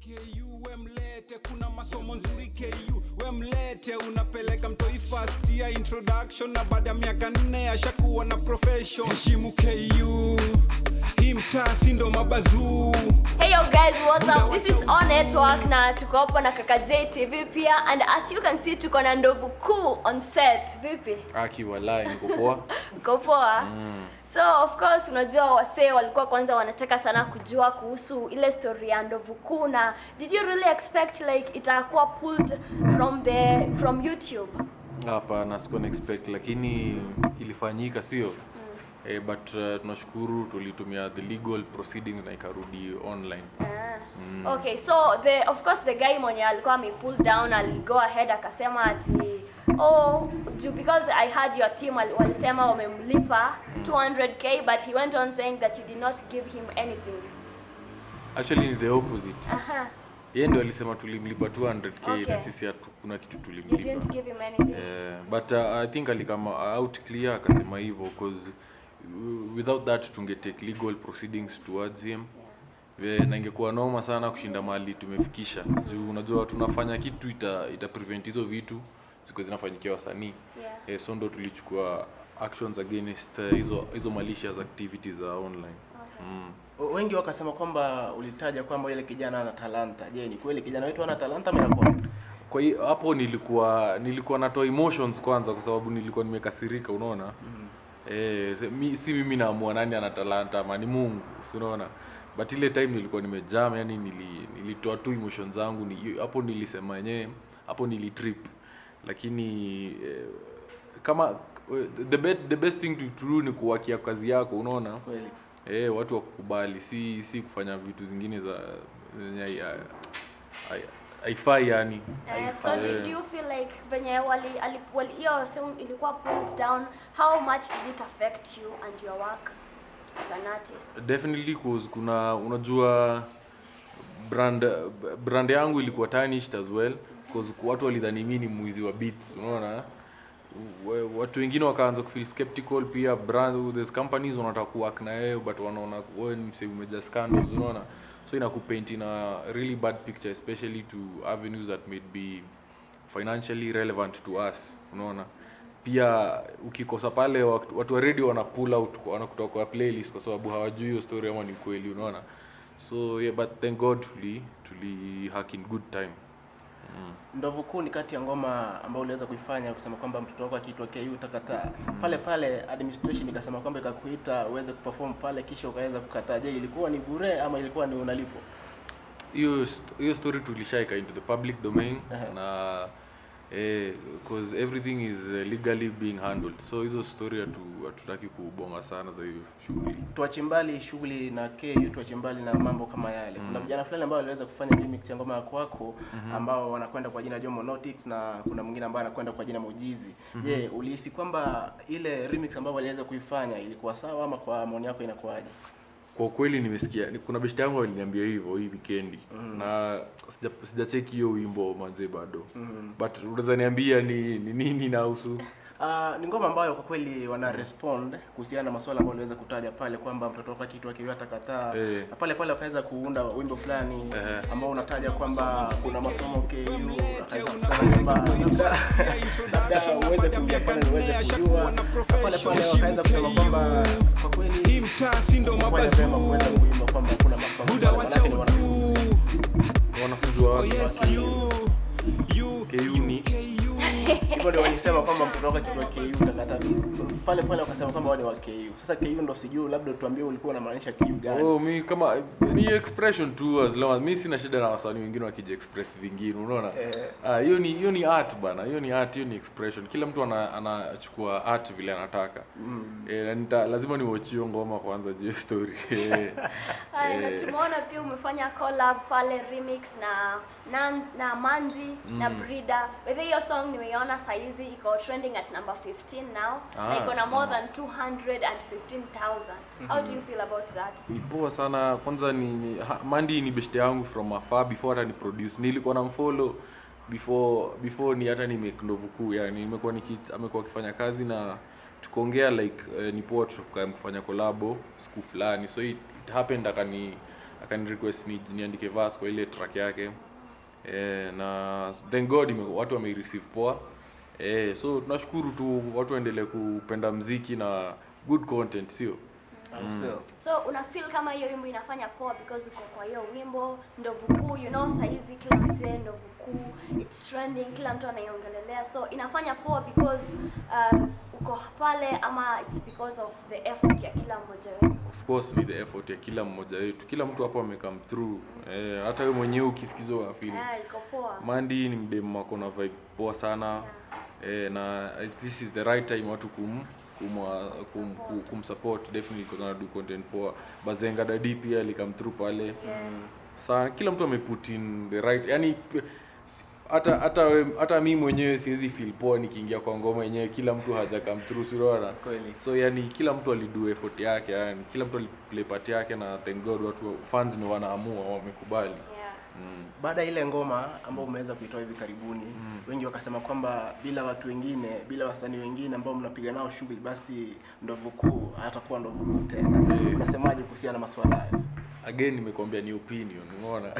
KU wemlete, kuna masomo nzuri KU wemlete, unapeleka mtoi first year introduction na baada ya miaka 4 ashakuwa na profession. Heshimu KU, hii mtaa si ndo mabazuu. Hey yo guys, what's up? This is On Network na tuko hapa na kaka JTV pia, and as you can see tuko na ndovu kuu on set. Vipi? Aki walai niko poa. Niko poa. So of course unajua wasee walikuwa kwanza wanataka sana kujua kuhusu ile story ya ndovu kuu, na did you really expect like itakuwa pulled from YouTube? Hapana, sikuwa expect, lakini ilifanyika sio? But tunashukuru tulitumia the legal proceedings na ikarudi online. Okay, so of course the guy mwenye alikuwa pull down go ahead akasema ati because I heard your team walisema wamemlipa 200k, but he went on saying that you did not give him anything. Actually the opposite. Yeye ndio alisema tulimlipa 200k. Okay. Na sisi hakuna kitu tulimlipa. You didn't give him anything. But I think alikama out clear akasema hivyo because without that tunge take legal proceedings towards him. Na ingekuwa noma sana kushinda mali tumefikisha. Juu unajua tunafanya kitu ita prevent hizo vitu ziko zinafanyikia wasanii. So ndo tulichukua actions against hizo malicious activities za online. Wengi wakasema kwamba ulitaja kwamba ile kijana ana talanta. Je, ni kweli kijana wetu ana talanta mimi? Kwa hiyo hapo nilikuwa natoa emotions kwanza kwa sababu nilikuwa nimekasirika, unaona? Si mimi naamua nani ana talanta ama ni Mungu, unaona? But ile time nilikuwa nimejam, yani nilitoa tu emotions zangu, hapo nilisema yenyewe, hapo nilitrip. Lakini kama the best thing to do ni kuwakia kazi yako, unaona? Kweli. Watu wakukubali, si kufanya vitu zingine za haifai yani. So did you feel like venye hiyo ilikuwa pulled down, how much did it affect you and your work as an artist? Definitely, cause kuna unajua brand yangu ilikuwa tarnished as well, cause watu walidhani mimi ni mwizi wa beats, unaona? Watu wengine wakaanza kufeel skeptical pia. There's companies wanataka kuwork na wewe but wanaona wewe ni msee umeja scandals, unaona? So inakupaint in a really bad picture, especially to avenues that may be financially relevant to us, unaona? Pia ukikosa pale watu already wana pull out wanakutoka kwa playlist kwa sababu hawajui hiyo story ama ni kweli, unaona? So yeah, but thank God tuli hack in good time. Ndovu kuu ni kati ya ngoma ambayo uliweza kuifanya kusema kwamba mtoto wako akiitwa KU utakataa. Pale administration ikasema kwamba ikakuita uweze kuperform pale kisha ukaweza kukataa. Je, ilikuwa ni bure ama ilikuwa ni unalipo? Hiyo story tulishaika into the public domain. Na because everything is legally being handled. So hizo story hatutaki kubonga sana za hiyo shughuli. Tuache mbali shughuli na KU, tuache mbali na mambo kama yale. Kuna vijana fulani ambao waliweza kufanya remix ya ngoma ya kwako ambao wanakwenda kwa jina Jomo Notix, na kuna mwingine ambaye anakwenda kwa jina Mojizi. Je, ulihisi kwamba ile remix ambayo waliweza kuifanya ilikuwa sawa ama kwa maoni yako inakuaje? Kwa kweli nimesikia kuna beshte yangu aliniambia hivyo hii weekend. Na sijacheki hiyo wimbo manze bado. But unaweza niambia ni nini inahusu? Ni ngoma ambayo kwa kweli wana respond kuhusiana na masuala ambayo waliweza kutaja pale kwamba mtoto wake kitu akiwa atakataa. Na pale wakaweza kuunda wimbo fulani ambao unataja kwamba kuna masomo KU, kwamba labda uweze kuingia pale uweze kujua. Pale wakaweza kusema kwamba kwa kweli hii mtaa si ndo mabazuu. kuweza kuimba kwamba kuna masomo. Buda wacha Wanafunzi wa KU ni hivyo ndio walisema kwamba mtoto wako kitu KU utakataa. Pale wakasema kwamba wao ni wa KU. Sasa KU ndio sijui, labda tuambie ulikuwa unamaanisha KU gani? Mimi kama ni expression tu, as long as mimi sina shida na wasanii wengine wakija express vingine, unaona? Hiyo ni art bana, hiyo ni art, hiyo ni expression. Kila mtu anachukua art vile anataka. Lazima niwatchie ngoma kwanza juu story. Na tumeona pia umefanya collab pale remix na Mandy na Brida. With hiyo song nimeiona saizi iko trending at number 15 now. Na iko na more than 215,000. How do you feel about that? Ni poa sana. Kwanza Mandy ni beshte yangu from afar before hata ni produce. Nilikuwa namfollow before ni hata ni make ndovu kuu, yani amekuwa akifanya kazi na tukaongea like ni poa tukafanya collab siku fulani. So it happened akani request niandike verse kwa ile track yake. Na thank God watu wame-receive poa. So tunashukuru tu watu waendelee kupenda muziki na good content, sio? So una feel kama hiyo wimbo inafanya poa because uko kwa hiyo wimbo Ndovu Kuu, you know saizi kila mzee Ndovu Kuu, it's trending, kila mtu anaiongelelea, so inafanya poa because uko pale, ama it's because of the effort ya kila mmoja wetu? Of course ni the effort ya kila mmoja wetu, kila mtu hapo come through. Hata wewe mwenyewe ukisikiza una feel iko poa. Mandy ni mdemu wako na vibe poa sana. Na this is the right time watu kumsupport definitely because ana do content poa. Bazenga Dadi pia ali come through pale. Sana kila mtu ameput in the right, yani hata mimi mwenyewe siwezi feel poa nikiingia kwa ngoma yenyewe kila mtu haja come through, sio? So yani kila mtu alido effort yake, yani kila mtu aliplay part yake, na thank God watu fans ni wanaamua, wamekubali. Baada ya ile ngoma ambayo umeweza kuitoa hivi karibuni, wengi wakasema kwamba bila watu wengine, bila wasanii wengine ambao mnapiga nao shughuli, basi Ndovu Kuu hatakuwa Ndovu Kuu tena. Unasemaje kuhusiana na masuala hayo? Again nimekwambia ni opinion, unaona?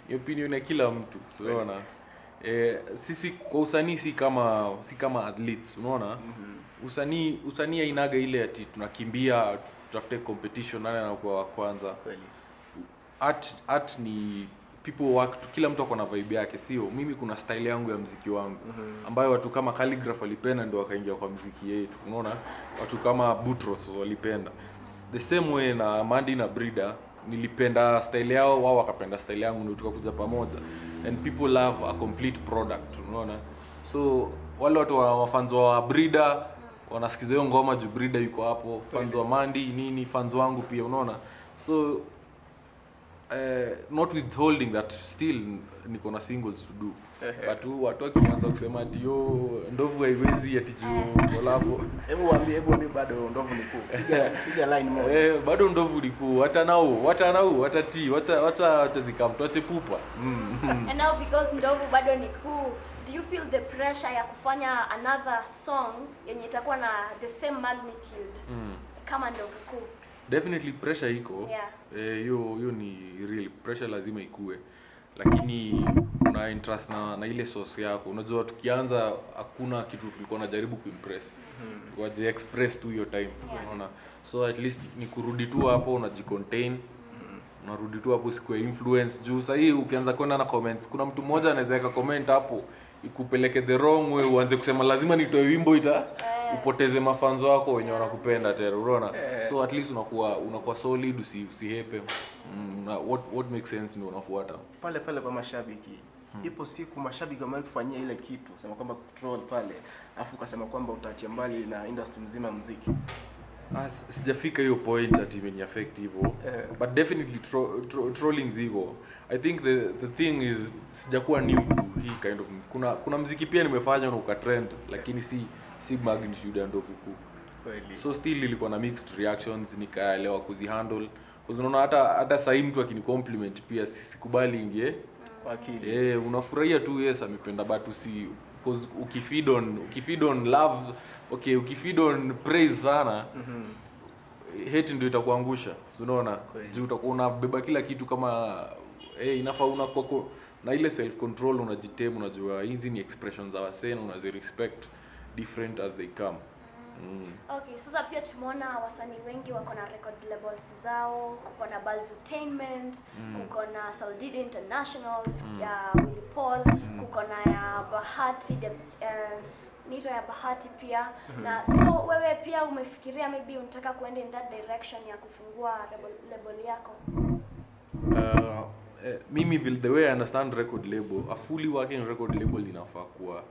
Ni opinion ya kila mtu, unaona? Sisi kwa usanii si kama athletes, unaona? Usanii hainaga ile ati tunakimbia tutafute competition nani anakuwa wa kwanza. Kweli. Art ni people work to, kila mtu ako na vibe yake, sio? Mimi kuna style yangu ya muziki wangu ambayo watu kama Calligraph walipenda ndio wakaingia kwa muziki yetu, unaona? Watu kama Butros walipenda. The same way na Mandy na Brida, nilipenda style yao, wao wakapenda style yangu, ndio tukakuja pamoja, and people love a complete product, unaona? So wale watu wa fans wa Brida wanasikiza hiyo ngoma juu Brida yuko hapo, fans wa Mandy nini, fans wangu pia, unaona? So not withholding that, still niko na singles to do. But watu wakianza kusema ati Ndovu haiwezi ati juu collabo, hebu waambie bado Ndovu ni kuu. Piga line moja. Bado Ndovu ni kuu. Watati wacha zikamtoache pupa. And now because Ndovu bado ni kuu, do you feel the pressure ya kufanya another song yenye itakuwa na the same magnitude kama Ndovu Kuu? Definitely pressure iko. Hiyo ni real pressure, lazima ikue. Lakini una interest na ile source yako. Unajua tukianza hakuna kitu tulikuwa najaribu kuimpress. Waje express tu hiyo time, unaona? So at least ni kurudi tu hapo, unajicontain. Unarudi tu hapo, siku ya influence. Juu sasa hii ukianza kwenda na comments, kuna mtu mmoja anaweza weka comment hapo ikupeleke the wrong way, uanze kusema lazima nitoe wimbo upoteze mafanzo wako wenye wanakupenda tena, unaona? So at least unakuwa solid, usihepe. What makes sense ndio unafuata. Pale kwa mashabiki. Ipo siku mashabiki wamekufanyia ile kitu, sema kwamba control pale, afu ukasema kwamba utaachia mbali na industry mzima muziki. Sijafika hiyo point ati imeni affect hivyo. But definitely trolling ziko. I think the thing is sijakuwa new to hii kind of, kuna muziki pia nimefanya na ukatrend, lakini si magnitude ya Ndovu Kuu. Kweli. So still ilikuwa na mixed reactions, nikaelewa kuzihandle. Kwa unaona hata sasa mtu akinicompliment pia sikubali ingie akili. Unafurahia tu, yes amependa, but because ukifeed on love, okay, ukifeed on praise sana, hate ndio itakuangusha, unaona? Juu utakuwa unabeba kila kitu kama inafaa unakuwa na ile self control, unajitemu, unajua hizi ni expressions za wasee, unazi respect different as they come. Okay, sasa pia tumeona wasanii wengi wako na record labels zao, kuko na Bazutainment, kuko na Saldidi Internationals ya Willy Paul, kuko na ya Bahati nito ya Bahati pia. Na so wewe pia umefikiria maybe unataka kuenda in that direction ya kufungua label yako? Mimi the way I understand record label, a fully working record label inafaa kuwa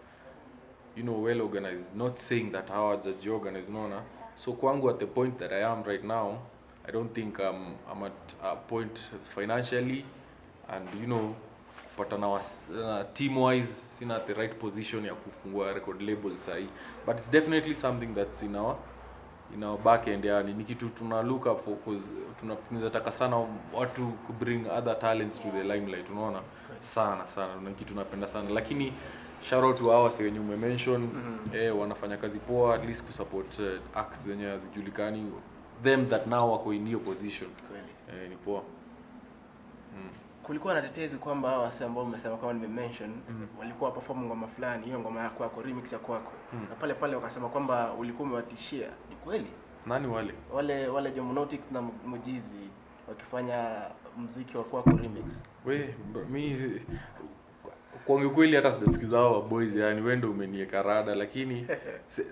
well organized, not saying that how are just organized, no. So kwangu at the point that I am right now, I don't think I'm at a point financially and but on our team wise sina at the right position ya kufungua record label sahi, but it's definitely something that's in our back end, yani ni kitu tuna look up for, because tunataka sana watu ku bring other talents to the limelight, unaona? Sana ni kitu tunapenda sana, lakini shout out to ours wenye umemention, wanafanya kazi poa, at least kusupport acts zenye hazijulikani, them that now wako in your position. Ni poa. kulikuwa na tetezi kwamba hao wase ambao umesema kama nimemention walikuwa perform ngoma fulani, hiyo ngoma yako yako remix ya kwako. Na pale pale wakasema kwamba ulikuwa umewatishia. Ni kweli? Nani wale Jomonotics na Mujizi wakifanya muziki wa kwako remix? Mi kwa kweli hata sijasikiza hao boys, yani wewe ndio umenieka rada, lakini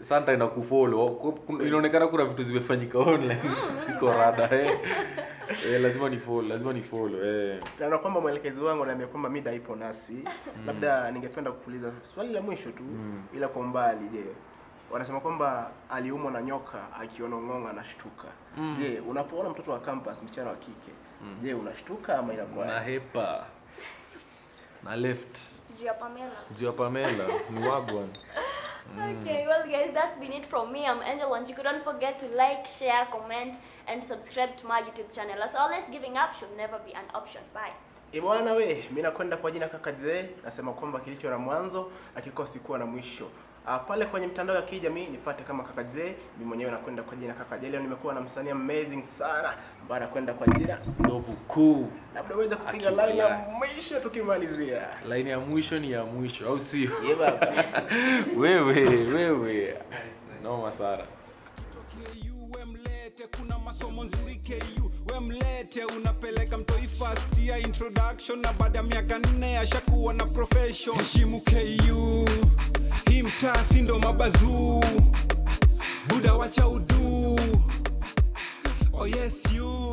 santa inakufollow. Inaonekana kuna vitu zimefanyika online. Siko rada lazima ni follow Na kwamba mwelekezi wangu ananiambia kwamba mida ipo nasi. Labda ningependa kukuuliza swali la mwisho tu ila kwa mbali. Je, wanasema kwamba aliumwa na nyoka akiona ng'onga anashtuka. Je, unapoona mtoto wa campus msichana wa kike, je, unashtuka ama inakuwa? Na hepa na left Jia Pamela ni wagwan. Okay, well guys, that's been it from me. I'm Angel Wanjiku. Don't forget to like, share, comment and subscribe to my YouTube channel. As always, giving up should never be an option. Bye. Bwana mimi nakwenda kwa jina Kaka J. Nasema kwamba kilicho na mwanzo hakikosi kuwa na mwisho. Pale kwenye mitandao ya kijamii nipate kama Kaka J. Mimi mwenyewe nakwenda kwa jina Kaka J. Leo nimekuwa na msanii amazing sana ambaye anakwenda kwa jina Ndovu Kuu. Labda uweze kupiga line ya mwisho tukimalizia. Line ya mwisho ni ya mwisho au sio? Baba. Wewe. Noma sana. Kuna masomo nzuri KU, we mlete unapeleka mtoi first year introduction, na baada ya miaka 4 ashakuwa na profession. Heshimu KU, hii mtaa si ndo mabazuu, buda wacha udu. Oh yes you